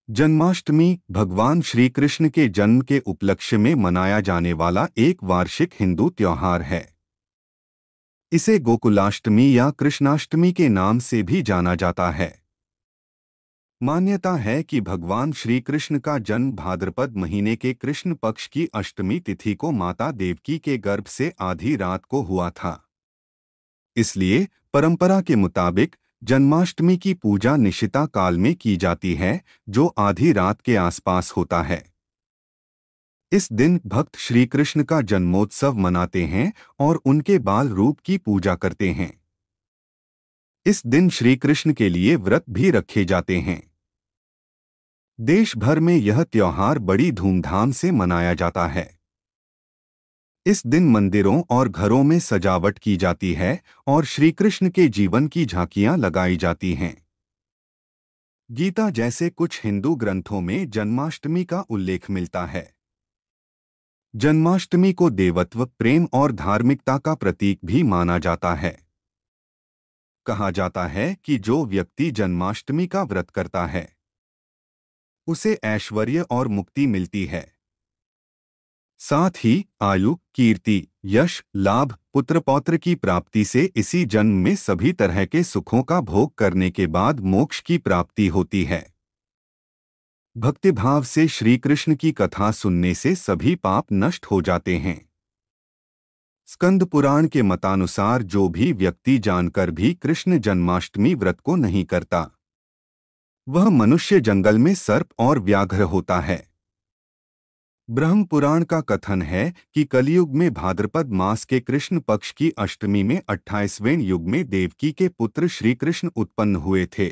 जन्माष्टमी भगवान श्री कृष्ण के जन्म के उपलक्ष्य में मनाया जाने वाला एक वार्षिक हिंदू त्योहार है। इसे गोकुलाष्टमी या कृष्णाष्टमी के नाम से भी जाना जाता है। मान्यता है कि भगवान श्री कृष्ण का जन्म भाद्रपद महीने के कृष्ण पक्ष की अष्टमी तिथि को माता देवकी के गर्भ से आधी रात को हुआ था। इसलिए परंपरा के मुताबिक जन्माष्टमी की पूजा निशिता काल में की जाती है, जो आधी रात के आसपास होता है। इस दिन भक्त श्री कृष्ण का जन्मोत्सव मनाते हैं और उनके बाल रूप की पूजा करते हैं। इस दिन श्री कृष्ण के लिए व्रत भी रखे जाते हैं। देश भर में यह त्योहार बड़ी धूमधाम से मनाया जाता है। इस दिन मंदिरों और घरों में सजावट की जाती है और श्री कृष्ण के जीवन की झांकियां लगाई जाती हैं। गीता जैसे कुछ हिंदू ग्रंथों में जन्माष्टमी का उल्लेख मिलता है। जन्माष्टमी को देवत्व, प्रेम और धार्मिकता का प्रतीक भी माना जाता है। कहा जाता है कि जो व्यक्ति जन्माष्टमी का व्रत करता है, उसे ऐश्वर्य और मुक्ति मिलती है। साथ ही आयु, कीर्ति, यश, लाभ, पुत्र पौत्र की प्राप्ति से इसी जन्म में सभी तरह के सुखों का भोग करने के बाद मोक्ष की प्राप्ति होती है। भक्तिभाव से श्री कृष्ण की कथा सुनने से सभी पाप नष्ट हो जाते हैं। स्कंद पुराण के मतानुसार जो भी व्यक्ति जानकर भी कृष्ण जन्माष्टमी व्रत को नहीं करता, वह मनुष्य जंगल में सर्प और व्याघ्र होता है। ब्रह्म पुराण का कथन है कि कलयुग में भाद्रपद मास के कृष्ण पक्ष की अष्टमी में 28वें युग में देवकी के पुत्र श्री कृष्ण उत्पन्न हुए थे।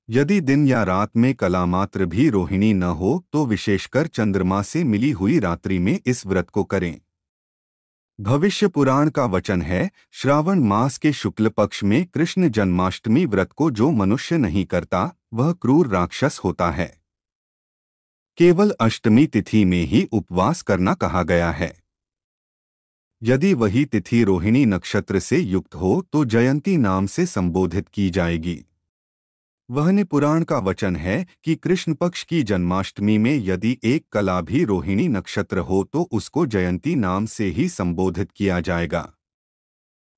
यदि दिन या रात में कला मात्र भी रोहिणी न हो तो विशेषकर चंद्रमा से मिली हुई रात्रि में इस व्रत को करें। भविष्य पुराण का वचन है, श्रावण मास के शुक्ल पक्ष में कृष्ण जन्माष्टमी व्रत को जो मनुष्य नहीं करता, वह क्रूर राक्षस होता है। केवल अष्टमी तिथि में ही उपवास करना कहा गया है। यदि वही तिथि रोहिणी नक्षत्र से युक्त हो तो जयंती नाम से संबोधित की जाएगी। वहने पुराण का वचन है कि कृष्ण पक्ष की जन्माष्टमी में यदि एक कला भी रोहिणी नक्षत्र हो तो उसको जयंती नाम से ही संबोधित किया जाएगा।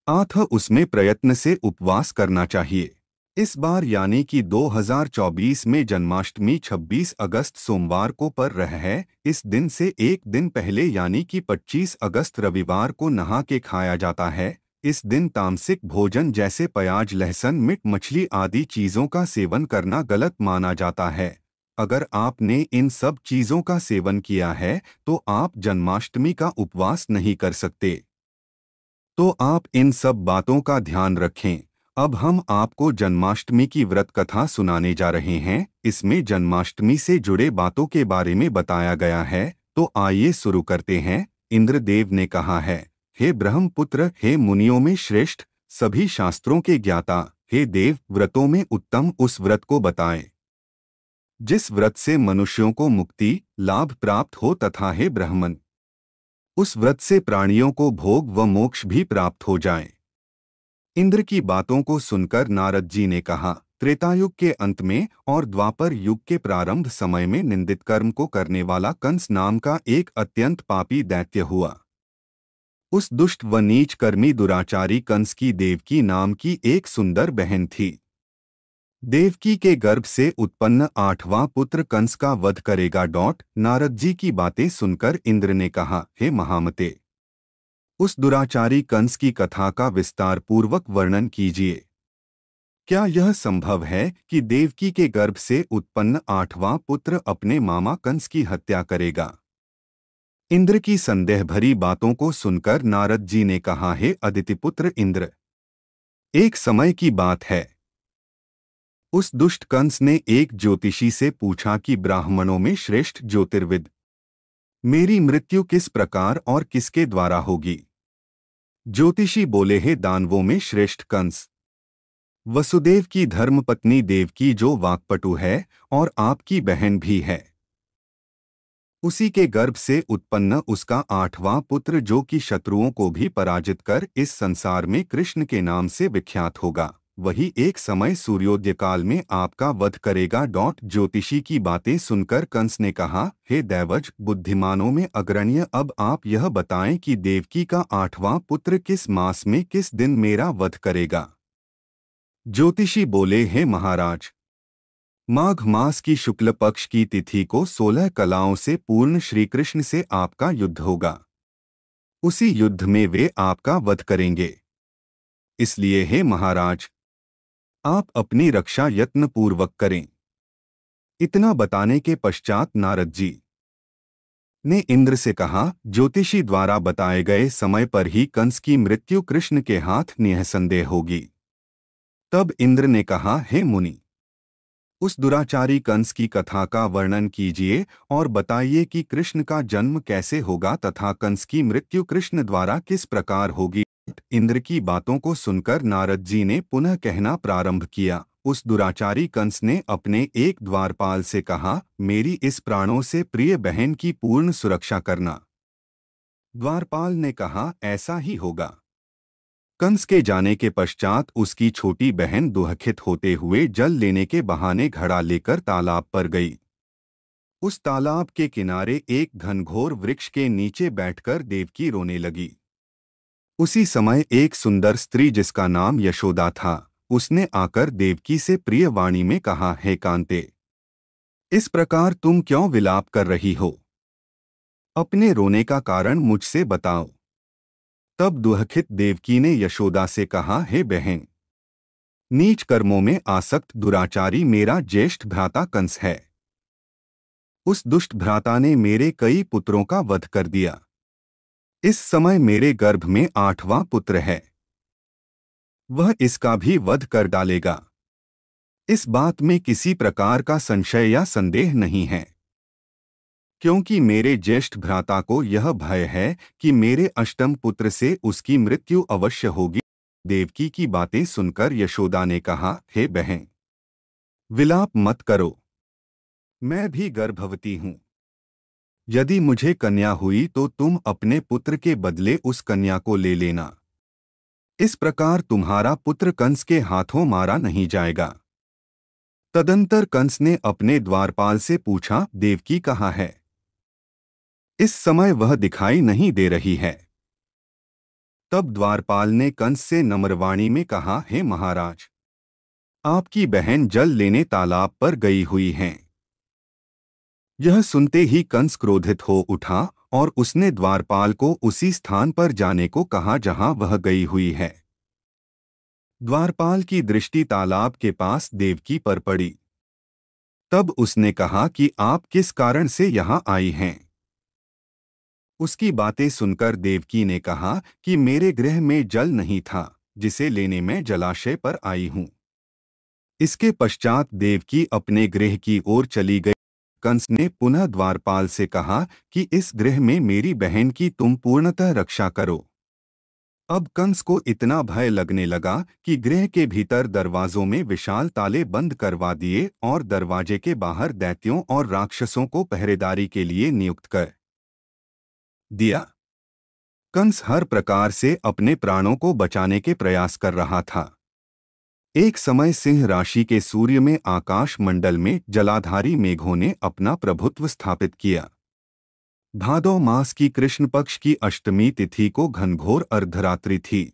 अतः उसमें प्रयत्न से उपवास करना चाहिए। इस बार यानी कि 2024 में जन्माष्टमी 26 अगस्त सोमवार को पर रहा है। इस दिन से एक दिन पहले यानी कि 25 अगस्त रविवार को नहा के खाया जाता है। इस दिन तामसिक भोजन जैसे प्याज, लहसुन, मीट, मछली आदि चीज़ों का सेवन करना गलत माना जाता है। अगर आपने इन सब चीज़ों का सेवन किया है तो आप जन्माष्टमी का उपवास नहीं कर सकते। तो आप इन सब बातों का ध्यान रखें। अब हम आपको जन्माष्टमी की व्रत कथा सुनाने जा रहे हैं। इसमें जन्माष्टमी से जुड़े बातों के बारे में बताया गया है। तो आइए शुरू करते हैं। इंद्रदेव ने कहा है, हे ब्रह्मपुत्र, हे मुनियों में श्रेष्ठ, सभी शास्त्रों के ज्ञाता, हे देव, व्रतों में उत्तम उस व्रत को बताएं जिस व्रत से मनुष्यों को मुक्ति, लाभ प्राप्त हो, तथा हे ब्राह्मण, उस व्रत से प्राणियों को भोग व मोक्ष भी प्राप्त हो जाए। इंद्र की बातों को सुनकर नारद जी ने कहा, त्रेतायुग के अंत में और द्वापर युग के प्रारंभ समय में निंदित कर्म को करने वाला कंस नाम का एक अत्यंत पापी दैत्य हुआ। उस दुष्ट व नीच कर्मी दुराचारी कंस की देवकी नाम की एक सुंदर बहन थी। देवकी के गर्भ से उत्पन्न 8वां पुत्र कंस का वध करेगा। नारद जी की बातें सुनकर इंद्र ने कहा, हे महामते, उस दुराचारी कंस की कथा का विस्तार पूर्वक वर्णन कीजिए। क्या यह संभव है कि देवकी के गर्भ से उत्पन्न 8वां पुत्र अपने मामा कंस की हत्या करेगा? इंद्र की संदेह भरी बातों को सुनकर नारद जी ने कहा, हे अदितिपुत्र इंद्र, एक समय की बात है। उस दुष्ट कंस ने एक ज्योतिषी से पूछा कि ब्राह्मणों में श्रेष्ठ ज्योतिर्विद, मेरी मृत्यु किस प्रकार और किसके द्वारा होगी? ज्योतिषी बोले, हे दानवों में श्रेष्ठ कंस, वसुदेव की धर्मपत्नी देवकी जो वाक्पटु है और आपकी बहन भी है, उसी के गर्भ से उत्पन्न उसका 8वां पुत्र जो कि शत्रुओं को भी पराजित कर इस संसार में कृष्ण के नाम से विख्यात होगा। वही एक समय सूर्योदय काल में आपका वध करेगा। ज्योतिषी की बातें सुनकर कंस ने कहा, हे दैवज, बुद्धिमानों में अग्रण्य, अब आप यह बताएं कि देवकी का 8वां पुत्र किस मास में किस दिन मेरा वध करेगा। ज्योतिषी बोले, हे महाराज, माघ मास की शुक्ल पक्ष की तिथि को 16 कलाओं से पूर्ण श्रीकृष्ण से आपका युद्ध होगा। उसी युद्ध में वे आपका वध करेंगे। इसलिए हे महाराज, आप अपनी रक्षा यत्न पूर्वक करें। इतना बताने के पश्चात नारद जी ने इंद्र से कहा, ज्योतिषी द्वारा बताए गए समय पर ही कंस की मृत्यु कृष्ण के हाथ निःसंदेह होगी। तब इंद्र ने कहा, हे मुनि, उस दुराचारी कंस की कथा का वर्णन कीजिए और बताइए कि कृष्ण का जन्म कैसे होगा तथा कंस की मृत्यु कृष्ण द्वारा किस प्रकार होगी। इंद्र की बातों को सुनकर नारद जी ने पुनः कहना प्रारंभ किया। उस दुराचारी कंस ने अपने एक द्वारपाल से कहा, मेरी इस प्राणों से प्रिय बहन की पूर्ण सुरक्षा करना। द्वारपाल ने कहा, ऐसा ही होगा। कंस के जाने के पश्चात उसकी छोटी बहन दुखित होते हुए जल लेने के बहाने घड़ा लेकर तालाब पर गई। उस तालाब के किनारे एक घनघोर वृक्ष के नीचे बैठकर देवकी रोने लगी। उसी समय एक सुंदर स्त्री जिसका नाम यशोदा था, उसने आकर देवकी से प्रिय वाणी में कहा, हे कांते, इस प्रकार तुम क्यों विलाप कर रही हो? अपने रोने का कारण मुझसे बताओ। तब दुखित देवकी ने यशोदा से कहा, हे बहन, नीच कर्मों में आसक्त दुराचारी मेरा ज्येष्ठ भ्राता कंस है। उस दुष्ट भ्राता ने मेरे कई पुत्रों का वध कर दिया। इस समय मेरे गर्भ में 8वां पुत्र है। वह इसका भी वध कर डालेगा। इस बात में किसी प्रकार का संशय या संदेह नहीं है, क्योंकि मेरे ज्येष्ठ भ्राता को यह भय है कि मेरे अष्टम पुत्र से उसकी मृत्यु अवश्य होगी। देवकी की बातें सुनकर यशोदा ने कहा, हे बहन, विलाप मत करो, मैं भी गर्भवती हूँ। यदि मुझे कन्या हुई तो तुम अपने पुत्र के बदले उस कन्या को ले लेना। इस प्रकार तुम्हारा पुत्र कंस के हाथों मारा नहीं जाएगा। तदंतर कंस ने अपने द्वारपाल से पूछा, देवकी कहाँ है? इस समय वह दिखाई नहीं दे रही है। तब द्वारपाल ने कंस से नम्रवाणी में कहा, हे महाराज, आपकी बहन जल लेने तालाब पर गई हुई हैं। यह सुनते ही कंस क्रोधित हो उठा और उसने द्वारपाल को उसी स्थान पर जाने को कहा जहां वह गई हुई है। द्वारपाल की दृष्टि तालाब के पास देवकी पर पड़ी। तब उसने कहा कि आप किस कारण से यहाँ आई हैं? उसकी बातें सुनकर देवकी ने कहा कि मेरे गृह में जल नहीं था, जिसे लेने मैं जलाशय पर आई हूँ। इसके पश्चात देवकी अपने गृह की ओर चली गई। कंस ने पुनः द्वारपाल से कहा कि इस गृह में मेरी बहन की तुम पूर्णतः रक्षा करो। अब कंस को इतना भय लगने लगा कि गृह के भीतर दरवाजों में विशाल ताले बंद करवा दिए और दरवाजे के बाहर दैत्यों और राक्षसों को पहरेदारी के लिए नियुक्त कर दिया। कंस हर प्रकार से अपने प्राणों को बचाने के प्रयास कर रहा था। एक समय सिंह राशि के सूर्य में आकाश मंडल में जलाधारी मेघों ने अपना प्रभुत्व स्थापित किया। भादौ मास की कृष्ण पक्ष की अष्टमी तिथि को घनघोर अर्धरात्रि थी।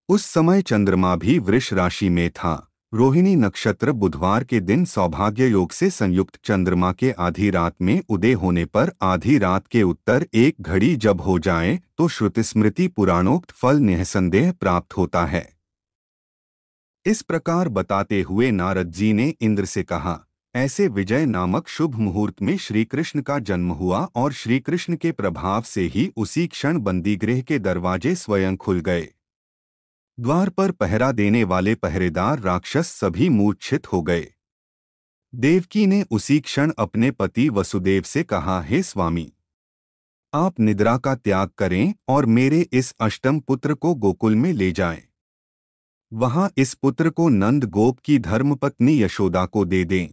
उस समय चंद्रमा भी वृष राशि में था। रोहिणी नक्षत्र बुधवार के दिन सौभाग्य योग से संयुक्त चंद्रमा के आधी रात में उदय होने पर आधी रात के उत्तर एक घड़ी जब हो जाए तो श्रुतिस्मृति पुराणोक्त फल निःसंदेह प्राप्त होता है। इस प्रकार बताते हुए नारद जी ने इंद्र से कहा, ऐसे विजय नामक शुभ मुहूर्त में श्री कृष्ण का जन्म हुआ और श्री कृष्ण के प्रभाव से ही उसी क्षण बंदीगृह के दरवाजे स्वयं खुल गए। द्वार पर पहरा देने वाले पहरेदार राक्षस सभी मूर्छित हो गए। देवकी ने उसी क्षण अपने पति वसुदेव से कहा, हे स्वामी, आप निद्रा का त्याग करें और मेरे इस अष्टम पुत्र को गोकुल में ले जाएं। वहां इस पुत्र को नंद गोप की धर्मपत्नी यशोदा को दे दें।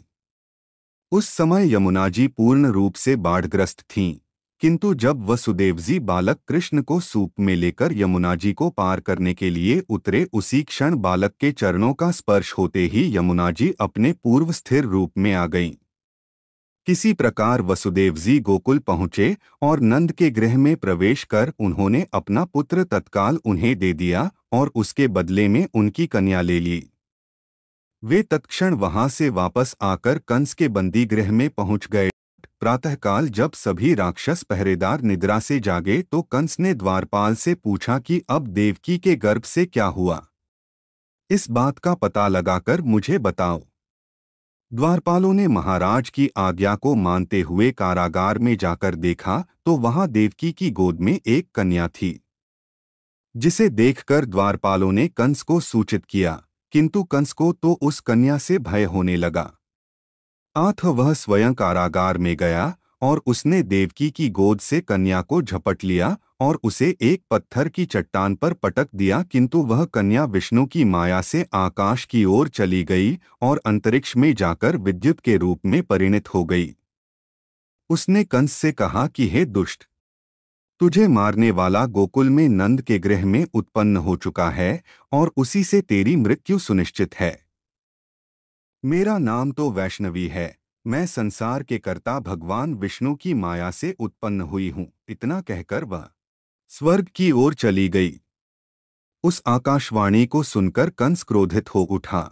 उस समय यमुना जी पूर्ण रूप से बाढ़ग्रस्त थीं, किंतु जब वसुदेव जी बालक कृष्ण को सूप में लेकर यमुना जी को पार करने के लिए उतरे, उसी क्षण बालक के चरणों का स्पर्श होते ही यमुना जी अपने पूर्व स्थिर रूप में आ गईं। किसी प्रकार वसुदेव जी गोकुल पहुँचे और नंद के गृह में प्रवेश कर उन्होंने अपना पुत्र तत्काल उन्हें दे दिया और उसके बदले में उनकी कन्या ले ली। वे तत्क्षण वहां से वापस आकर कंस के बंदी गृह में पहुंच गए। प्रातःकाल जब सभी राक्षस पहरेदार निद्रा से जागे तो कंस ने द्वारपाल से पूछा कि अब देवकी के गर्भ से क्या हुआ, इस बात का पता लगाकर मुझे बताओ। द्वारपालों ने महाराज की आज्ञा को मानते हुए कारागार में जाकर देखा तो वहां देवकी की गोद में एक कन्या थी, जिसे देखकर द्वारपालों ने कंस को सूचित किया, किंतु कंस को तो उस कन्या से भय होने लगा। अतः वह स्वयं कारागार में गया और उसने देवकी की गोद से कन्या को झपट लिया और उसे एक पत्थर की चट्टान पर पटक दिया, किंतु वह कन्या विष्णु की माया से आकाश की ओर चली गई और अंतरिक्ष में जाकर विद्युत के रूप में परिणत हो गई। उसने कंस से कहा कि हे दुष्ट, तुझे मारने वाला गोकुल में नंद के गृह में उत्पन्न हो चुका है और उसी से तेरी मृत्यु सुनिश्चित है। मेरा नाम तो वैष्णवी है, मैं संसार के कर्ता भगवान विष्णु की माया से उत्पन्न हुई हूँ। इतना कहकर वह स्वर्ग की ओर चली गई। उस आकाशवाणी को सुनकर कंस क्रोधित हो उठा।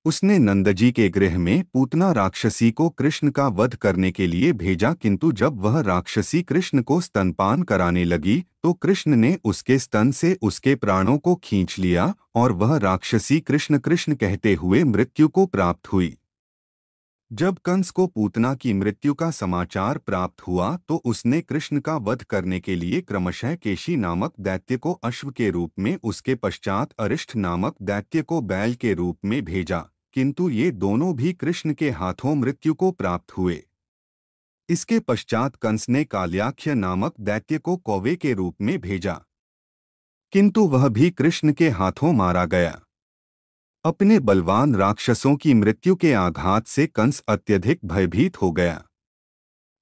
उसने नंदजी के गृह में पूतना राक्षसी को कृष्ण का वध करने के लिए भेजा, किंतु जब वह राक्षसी कृष्ण को स्तनपान कराने लगी तो कृष्ण ने उसके स्तन से उसके प्राणों को खींच लिया और वह राक्षसी कृष्ण कृष्ण कहते हुए मृत्यु को प्राप्त हुई। जब कंस को पूतना की मृत्यु का समाचार प्राप्त हुआ तो उसने कृष्ण का वध करने के लिए क्रमशः केशी नामक दैत्य को अश्व के रूप में, उसके पश्चात अरिष्ठ नामक दैत्य को बैल के रूप में भेजा, किंतु ये दोनों भी कृष्ण के हाथों मृत्यु को प्राप्त हुए। इसके पश्चात कंस ने काल्याख्य नामक दैत्य को कौवे के रूप में भेजा, किंतु वह भी कृष्ण के हाथों मारा गया। अपने बलवान राक्षसों की मृत्यु के आघात से कंस अत्यधिक भयभीत हो गया।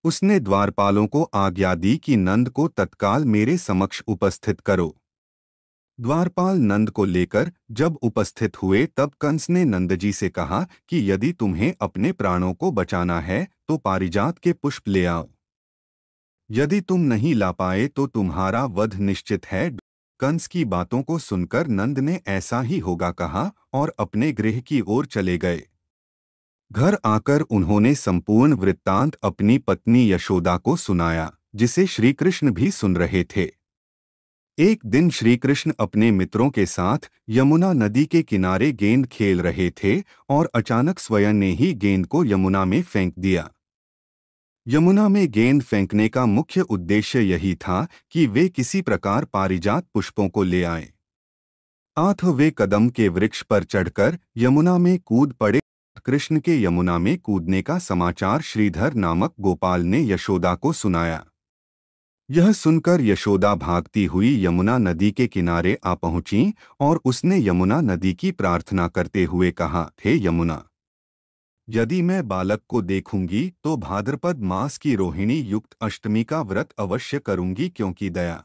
उसने द्वारपालों को आज्ञा दी कि नंद को तत्काल मेरे समक्ष उपस्थित करो। द्वारपाल नंद को लेकर जब उपस्थित हुए तब कंस ने नंदजी से कहा कि यदि तुम्हें अपने प्राणों को बचाना है तो पारिजात के पुष्प ले आओ। यदि तुम नहीं ला पाए तो तुम्हारा वध निश्चित है। कंस की बातों को सुनकर नंद ने ऐसा ही होगा कहा और अपने गृह की ओर चले गए। घर आकर उन्होंने संपूर्ण वृत्तांत अपनी पत्नी यशोदा को सुनाया, जिसे श्री कृष्ण भी सुन रहे थे। एक दिन श्री कृष्ण अपने मित्रों के साथ यमुना नदी के किनारे गेंद खेल रहे थे और अचानक स्वयं ने ही गेंद को यमुना में फेंक दिया। यमुना में गेंद फेंकने का मुख्य उद्देश्य यही था कि वे किसी प्रकार पारिजात पुष्पों को ले आएं। अतः वे कदम के वृक्ष पर चढ़कर यमुना में कूद पड़े। कृष्ण के यमुना में कूदने का समाचार श्रीधर नामक गोपाल ने यशोदा को सुनाया। यह सुनकर यशोदा भागती हुई यमुना नदी के किनारे आ पहुंची और उसने यमुना नदी की प्रार्थना करते हुए कहा, हे यमुना, यदि मैं बालक को देखूंगी तो भाद्रपद मास की रोहिणी युक्त अष्टमी का व्रत अवश्य करूंगी, क्योंकि दया,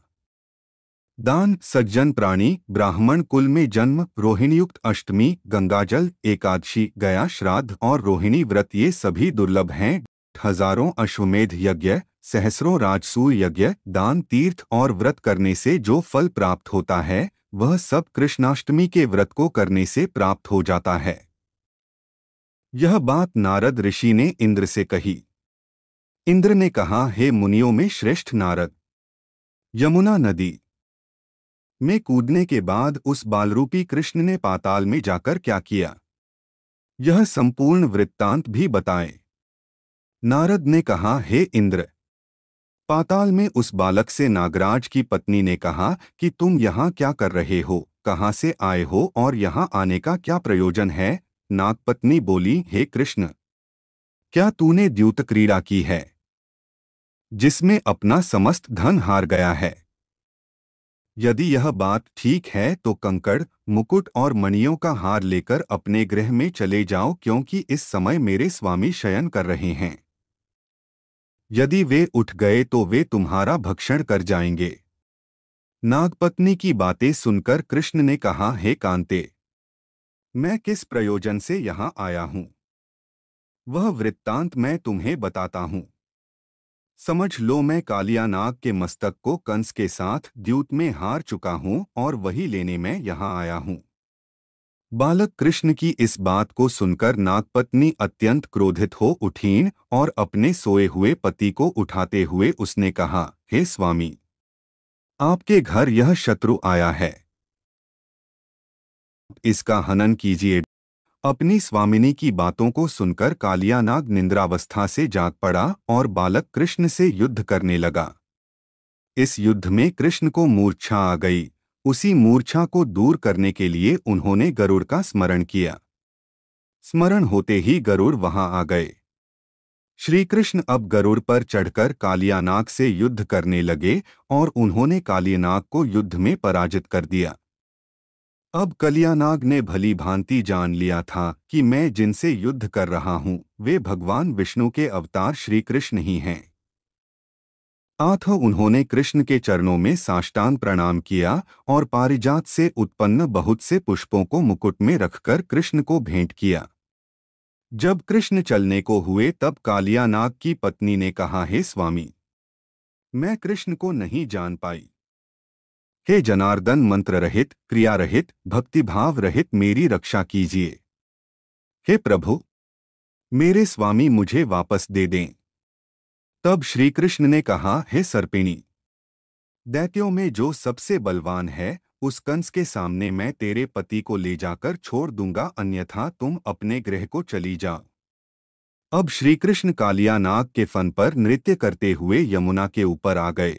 दान, सज्जन प्राणी, ब्राह्मण कुल में जन्म, रोहिणीयुक्त अष्टमी, गंगाजल, एकादशी, गया श्राद्ध और रोहिणी व्रत ये सभी दुर्लभ हैं। हजारों अश्वमेध यज्ञ, सहस्रों राजसूय यज्ञ, दान, तीर्थ और व्रत करने से जो फल प्राप्त होता है वह सब कृष्णाष्टमी के व्रत को करने से प्राप्त हो जाता है। यह बात नारद ऋषि ने इंद्र से कही। इंद्र ने कहा, हे मुनियों में श्रेष्ठ नारद, यमुना नदी में कूदने के बाद उस बालरूपी कृष्ण ने पाताल में जाकर क्या किया, यह संपूर्ण वृत्तांत भी बताएं। नारद ने कहा, हे इंद्र, पाताल में उस बालक से नागराज की पत्नी ने कहा कि तुम यहाँ क्या कर रहे हो, कहाँ से आए हो और यहाँ आने का क्या प्रयोजन है। नागपत्नी बोली, हे कृष्ण, क्या तूने द्यूत क्रीड़ा की है जिसमें अपना समस्त धन हार गया है? यदि यह बात ठीक है तो कंकड़, मुकुट और मणियों का हार लेकर अपने गृह में चले जाओ, क्योंकि इस समय मेरे स्वामी शयन कर रहे हैं। यदि वे उठ गए तो वे तुम्हारा भक्षण कर जाएंगे। नागपत्नी की बातें सुनकर कृष्ण ने कहा, हे कांते, मैं किस प्रयोजन से यहाँ आया हूँ, वह वृत्तांत मैं तुम्हें बताता हूँ। समझ लो, मैं कालिया नाग के मस्तक को कंस के साथ द्यूत में हार चुका हूँ और वही लेने मैं यहाँ आया हूँ। बालक कृष्ण की इस बात को सुनकर नागपत्नी अत्यंत क्रोधित हो उठीं और अपने सोए हुए पति को उठाते हुए उसने कहा, हे स्वामी, आपके घर यह शत्रु आया है, इसका हनन कीजिए। अपनी स्वामिनी की बातों को सुनकर कालिया नाग निंद्रावस्था से जाग पड़ा और बालक कृष्ण से युद्ध करने लगा। इस युद्ध में कृष्ण को मूर्छा आ गई। उसी मूर्छा को दूर करने के लिए उन्होंने गरुड़ का स्मरण किया। स्मरण होते ही गरुड़ वहां आ गए। श्री कृष्ण अब गरुड़ पर चढ़कर कालियानाग से युद्ध करने लगे और उन्होंने कालियानाग को युद्ध में पराजित कर दिया। अब कालियानाग ने भली भांति जान लिया था कि मैं जिनसे युद्ध कर रहा हूं वे भगवान विष्णु के अवतार श्री कृष्ण ही हैं। अतः उन्होंने कृष्ण के चरणों में साष्टांग प्रणाम किया और पारिजात से उत्पन्न बहुत से पुष्पों को मुकुट में रखकर कृष्ण को भेंट किया। जब कृष्ण चलने को हुए तब कालियानाग की पत्नी ने कहा, हे स्वामी, मैं कृष्ण को नहीं जान पाई। हे जनार्दन, मंत्र रहित, क्रिया रहित, भक्तिभाव रहित मेरी रक्षा कीजिए। हे प्रभु, मेरे स्वामी मुझे वापस दे दें। तब श्री कृष्ण ने कहा, हे सर्पिणी, दैत्यों में जो सबसे बलवान है उस कंस के सामने मैं तेरे पति को ले जाकर छोड़ दूंगा, अन्यथा तुम अपने गृह को चली जाओ। अब श्री कृष्ण कालियानाग के फन पर नृत्य करते हुए यमुना के ऊपर आ गए।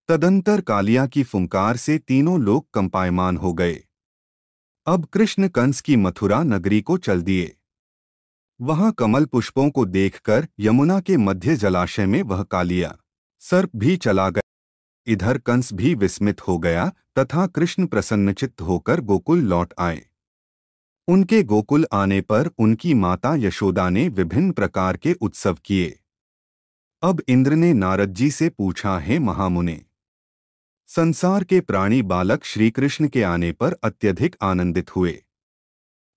तदंतर कालिया की फुंकार से तीनों लोग कंपायमान हो गए। अब कृष्ण कंस की मथुरा नगरी को चल दिए। वहां कमल पुष्पों को देखकर यमुना के मध्य जलाशय में वह कालिया सर्प भी चला गया। इधर कंस भी विस्मित हो गया तथा कृष्ण प्रसन्नचित्त होकर गोकुल लौट आए। उनके गोकुल आने पर उनकी माता यशोदा ने विभिन्न प्रकार के उत्सव किए। अब इंद्र ने नारद जी से पूछा, हे महामुने, संसार के प्राणी बालक श्री कृष्ण के आने पर अत्यधिक आनंदित हुए।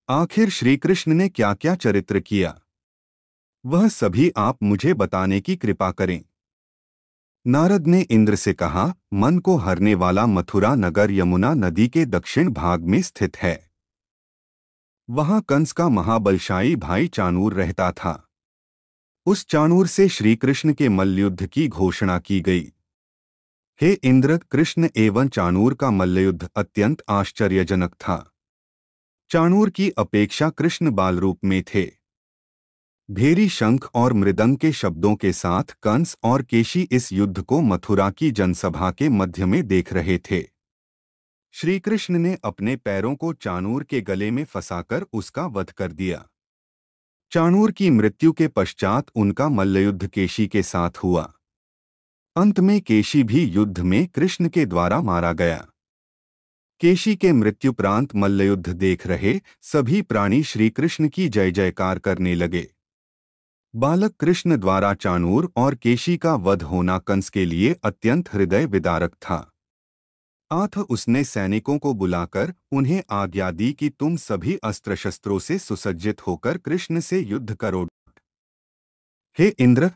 आखिर श्री कृष्ण ने क्या क्या चरित्र किया, वह सभी आप मुझे बताने की कृपा करें। नारद ने इंद्र से कहा, मन को हरने वाला मथुरा नगर यमुना नदी के दक्षिण भाग में स्थित है। वहां कंस का महाबलशायी भाई चाणूर रहता था। उस चाणूर से श्री कृष्ण के मल्लयुद्ध की घोषणा की गई। हे इंद्र, कृष्ण एवं चाणूर का मल्लयुद्ध अत्यंत आश्चर्यजनक था। चाणूर की अपेक्षा कृष्ण बालरूप में थे। भेरी शंख और मृदंग के शब्दों के साथ कंस और केशी इस युद्ध को मथुरा की जनसभा के मध्य में देख रहे थे। श्री कृष्ण ने अपने पैरों को चाणूर के गले में फंसाकर उसका वध कर दिया। चाणूर की मृत्यु के पश्चात उनका मल्लयुद्ध केशी के साथ हुआ। अंत में केशी भी युद्ध में कृष्ण के द्वारा मारा गया। केशी के मृत्युपरांत मल्लयुद्ध देख रहे सभी प्राणी श्री कृष्ण की जय जयकार करने लगे। बालक कृष्ण द्वारा चाणूर और केशी का वध होना कंस के लिए अत्यंत हृदय विदारक था। अतः उसने सैनिकों को बुलाकर उन्हें आज्ञा दी कि तुम सभी अस्त्र शस्त्रों से सुसज्जित होकर कृष्ण से युद्ध करो। हे इंद्र,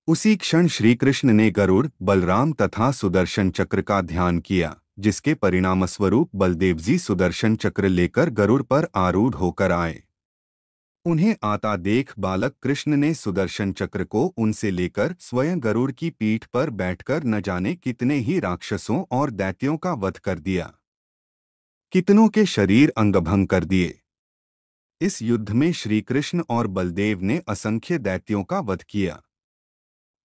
उसी क्षण श्री कृष्ण ने गरुड़, बलराम तथा सुदर्शन चक्र का ध्यान किया, जिसके परिणामस्वरूप बलदेव जी सुदर्शन चक्र लेकर गरुड़ पर आरूढ़ होकर आए। उन्हें आता देख बालक कृष्ण ने सुदर्शन चक्र को उनसे लेकर स्वयं गरुड़ की पीठ पर बैठकर न जाने कितने ही राक्षसों और दैत्यों का वध कर दिया। कितनों के शरीर अंगभंग कर दिए। इस युद्ध में श्री कृष्ण और बलदेव ने असंख्य दैत्यों का वध किया।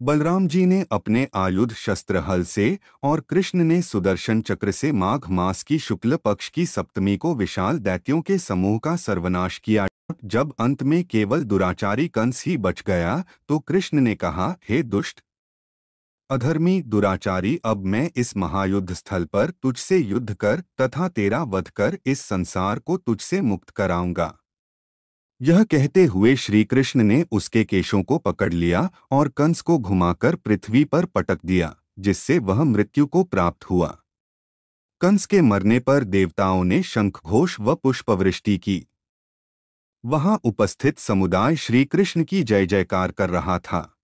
बलराम जी ने अपने आयुध शस्त्र हल से और कृष्ण ने सुदर्शन चक्र से माघ मास की शुक्ल पक्ष की सप्तमी को विशाल दैत्यों के समूह का सर्वनाश किया। जब अंत में केवल दुराचारी कंस ही बच गया तो कृष्ण ने कहा, हे दुष्ट, अधर्मी, दुराचारी, अब मैं इस महायुद्ध स्थल पर तुझसे युद्ध कर तथा तेरा वध कर इस संसार को तुझसे मुक्त कराऊंगा। यह कहते हुए श्री कृष्ण ने उसके केशों को पकड़ लिया और कंस को घुमाकर पृथ्वी पर पटक दिया, जिससे वह मृत्यु को प्राप्त हुआ। कंस के मरने पर देवताओं ने शंखघोष व पुष्पवृष्टि की। वहां उपस्थित समुदाय श्री कृष्ण की जय जयकार कर रहा था।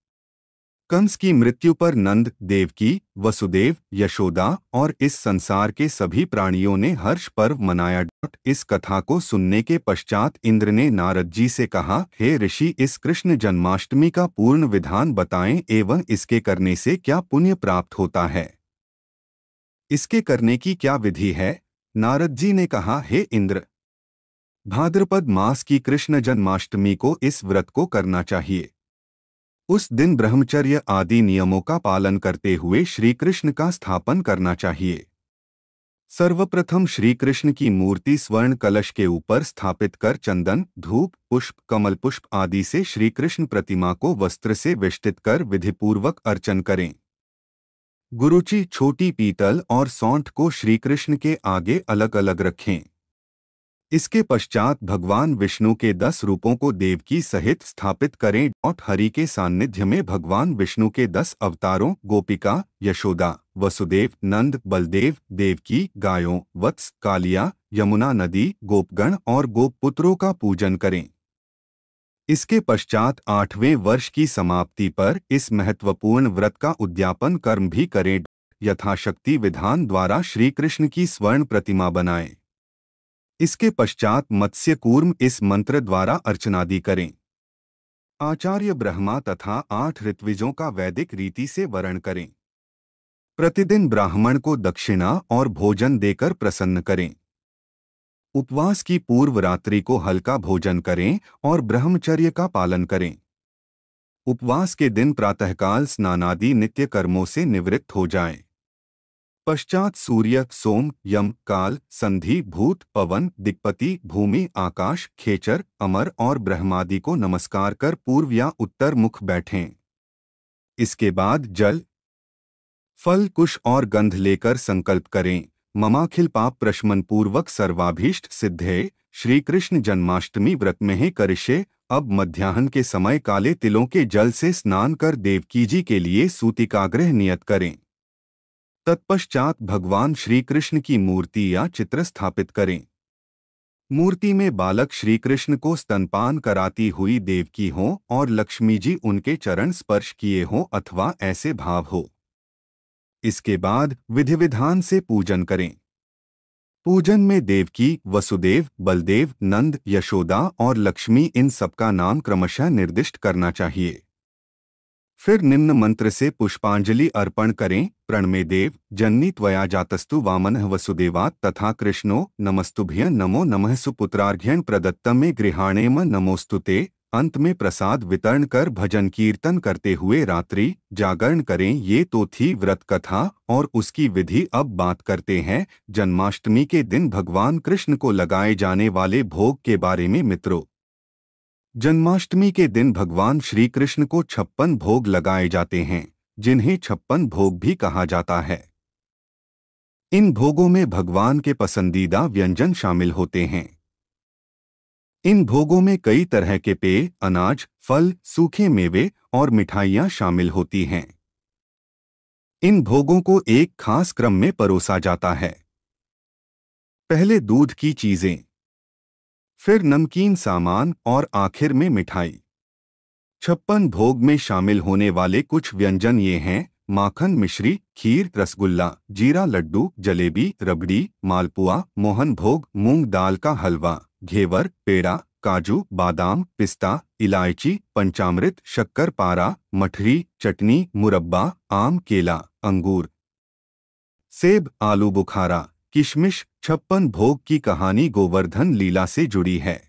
कंस की मृत्यु पर नंद, देवकी, वसुदेव, यशोदा और इस संसार के सभी प्राणियों ने हर्ष पर्व मनाया। इस कथा को सुनने के पश्चात इंद्र ने नारद जी से कहा, हे ऋषि, इस कृष्ण जन्माष्टमी का पूर्ण विधान बताएं एवं इसके करने से क्या पुण्य प्राप्त होता है। इसके करने की क्या विधि है? नारद जी ने कहा, हे इंद्र, भाद्रपद मास की कृष्ण जन्माष्टमी को इस व्रत को करना चाहिए। उस दिन ब्रह्मचर्य आदि नियमों का पालन करते हुए श्री कृष्ण का स्थापन करना चाहिए। सर्वप्रथम श्री कृष्ण की मूर्ति स्वर्ण कलश के ऊपर स्थापित कर चंदन, धूप, पुष्प, कमल पुष्प आदि से श्री कृष्ण प्रतिमा को वस्त्र से वेष्टित कर विधिपूर्वक अर्चन करें। गुरुचि, छोटी पीतल और सौंठ को श्री कृष्ण के आगे अलग अलग रखें। इसके पश्चात भगवान विष्णु के 10 रूपों को देवकी सहित स्थापित करें। हरि के सान्निध्य में भगवान विष्णु के 10 अवतारों गोपिका, यशोदा, वसुदेव, नंद, बलदेव, देवकी, गायों, वत्स, कालिया, यमुना नदी, गोपगण और गोपपुत्रों का पूजन करें। इसके पश्चात 8वें वर्ष की समाप्ति पर इस महत्वपूर्ण व्रत का उद्यापन कर्म भी करें। यथाशक्ति विधान द्वारा श्री कृष्ण की स्वर्ण प्रतिमा बनाएं। इसके पश्चात मत्स्य कूर्म इस मंत्र द्वारा अर्चनादि करें। आचार्य ब्रह्मा तथा 8 ऋत्विजों का वैदिक रीति से वर्ण करें। प्रतिदिन ब्राह्मण को दक्षिणा और भोजन देकर प्रसन्न करें। उपवास की पूर्व रात्रि को हल्का भोजन करें और ब्रह्मचर्य का पालन करें। उपवास के दिन प्रातःकाल स्नानादि नित्य कर्मों से निवृत्त हो जाएं। पश्चात सूर्य, सोम, यम, काल, संधि, भूत, पवन, दिक्पति, भूमि, आकाश, खेचर, अमर और ब्रह्मादि को नमस्कार कर पूर्व या उत्तर मुख बैठें। इसके बाद जल, फल, कुश और गंध लेकर संकल्प करें, ममाखिल पाप प्रशमन पूर्वक सर्वाभीष्ट सिद्धे श्री कृष्ण जन्माष्टमी व्रत में ही करिष्ये। अब मध्याह्न के समय काले तिलों के जल से स्नान कर देवकी जी के लिए सूतिकाग्रह नियत करें। तत्पश्चात भगवान श्री कृष्ण की मूर्ति या चित्र स्थापित करें। मूर्ति में बालक श्री कृष्ण को स्तनपान कराती हुई देवकी हो और लक्ष्मी जी उनके चरण स्पर्श किए हों अथवा ऐसे भाव हो। इसके बाद विधि विधान से पूजन करें। पूजन में देवकी, वसुदेव, बलदेव, नंद, यशोदा और लक्ष्मी इन सबका नाम क्रमशः निर्दिष्ट करना चाहिए। फिर निम्न मंत्र से पुष्पांजलि अर्पण करें। प्रणमे देव जननी त्वया जातस्तु वामनः वसुदेवात् तथा कृष्णो नमस्तुभ्यं नमो नमः सुपुत्रार्घ्यं प्रदत्तं मे गृहाणेम नमोस्तुते। अंत में प्रसाद वितरण कर भजन कीर्तन करते हुए रात्रि जागरण करें। ये तो थी व्रत कथा और उसकी विधि। अब बात करते हैं जन्माष्टमी के दिन भगवान कृष्ण को लगाए जाने वाले भोग के बारे में। मित्रों, जन्माष्टमी के दिन भगवान श्री कृष्ण को 56 भोग लगाए जाते हैं, जिन्हें 56 भोग भी कहा जाता है। इन भोगों में भगवान के पसंदीदा व्यंजन शामिल होते हैं। इन भोगों में कई तरह के पेय, अनाज, फल, सूखे मेवे और मिठाइयाँ शामिल होती हैं। इन भोगों को एक खास क्रम में परोसा जाता है। पहले दूध की चीजें, फिर नमकीन सामान और आखिर में मिठाई। 56 भोग में शामिल होने वाले कुछ व्यंजन ये हैं: माखन मिश्री, खीर, रसगुल्ला, जीरा लड्डू, जलेबी, रबड़ी, मालपुआ, मोहन भोग, मूंग दाल का हलवा, घेवर, पेड़ा, काजू, बादाम, पिस्ता, इलायची, पंचामृत, शक्कर पारा, मठरी, चटनी, मुरब्बा, आम, केला, अंगूर, सेब, आलू बुखारा, किशमिश। 56 भोग की कहानी गोवर्धन लीला से जुड़ी है।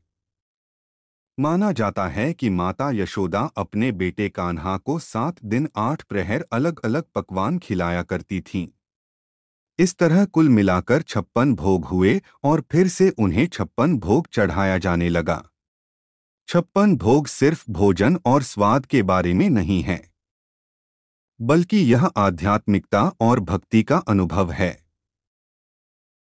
माना जाता है कि माता यशोदा अपने बेटे कान्हा को 7 दिन 8 प्रहर अलग अलग पकवान खिलाया करती थीं। इस तरह कुल मिलाकर 56 भोग हुए और फिर से उन्हें 56 भोग चढ़ाया जाने लगा। 56 भोग सिर्फ भोजन और स्वाद के बारे में नहीं है, बल्कि यह आध्यात्मिकता और भक्ति का अनुभव है।